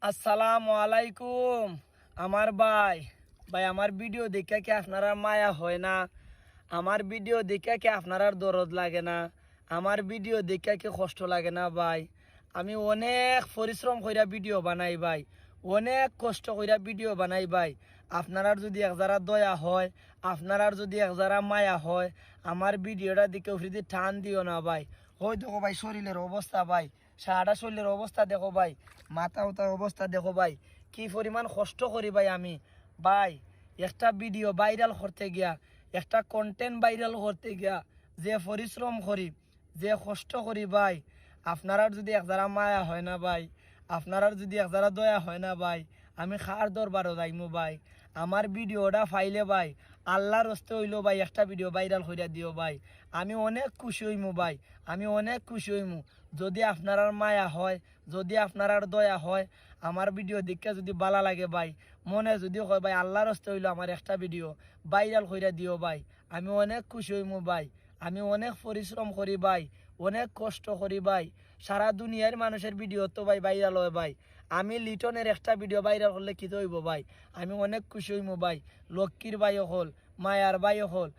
আসসালামু আলাইকুম। আমার ভাই ভাই আমার ভিডিও দেখে কি আপনারা মায়া হয় না? আমার ভিডিও দেখে কি আপনার দরদ লাগে না? আমার ভিডিও দেখে কি কষ্ট লাগে না ভাই? আমি অনেক পরিশ্রম কইরা ভিডিও বানাই ভাই, অনেক কষ্ট কইরা ভিডিও বানাই ভাই। আপনার যদি একজারা দয়া হয়, আপনার যদি একজারা মায়া হয়, আমার ভিডিওটা দিকে ফ্রিতে টান দিও না ভাই। হই দেখো ভাই শরীরের অবস্থা ভাই, সারাটা শরীরের অবস্থা দেখো ভাই, মাথা উতার অবস্থা দেখো ভাই, কি পরিমাণ কষ্ট করি ভাই আমি ভাই। একটা ভিডিও ভাইরাল করতে গিয়া, একটা কন্টেন্ট ভাইরাল করতে গিয়া যে পরিশ্রম করি, যে কষ্ট করি ভাই, আপনার যদি একজারা মায়া হয় না ভাই, আপনার যদি একজারা দয়া হয় না ভাই, আমি খার দরবারও যাইমু ভাই। আমার ভিডিওটা ফাইলে ভাই আল্লাহর হস্তে হইলো ভাই, একটা ভিডিও ভাইরাল কইরা দিও ভাই। আমি অনেক খুশি হইমু ভাই, আমি অনেক খুশি হইমু যদি আপনার মায়া হয়, যদি আপনার দয়া হয়। আমার ভিডিও দেখে যদি ভালো লাগে ভাই, মনে যদি হয় ভাই আল্লাহর হস্তে হইলো আমার একটা ভিডিও ভাইরাল কইরা দিও ভাই, আমি অনেক খুশি হইমু ভাই। আমি অনেক পরিশ্রম করি ভাই, অনেক কষ্ট করি ভাই। সারা দুনিয়ার মানুষের ভিডিও তো ভাই ভাইরাল হয় ভাই, আমি লিটনের একটা ভিডিও ভাইরাল করলে কি হইব ভাই? আমি অনেক খুশি হইমু ভাই। লক্ষ্মীর ভাইও হল, মায়ার ভাইও হল,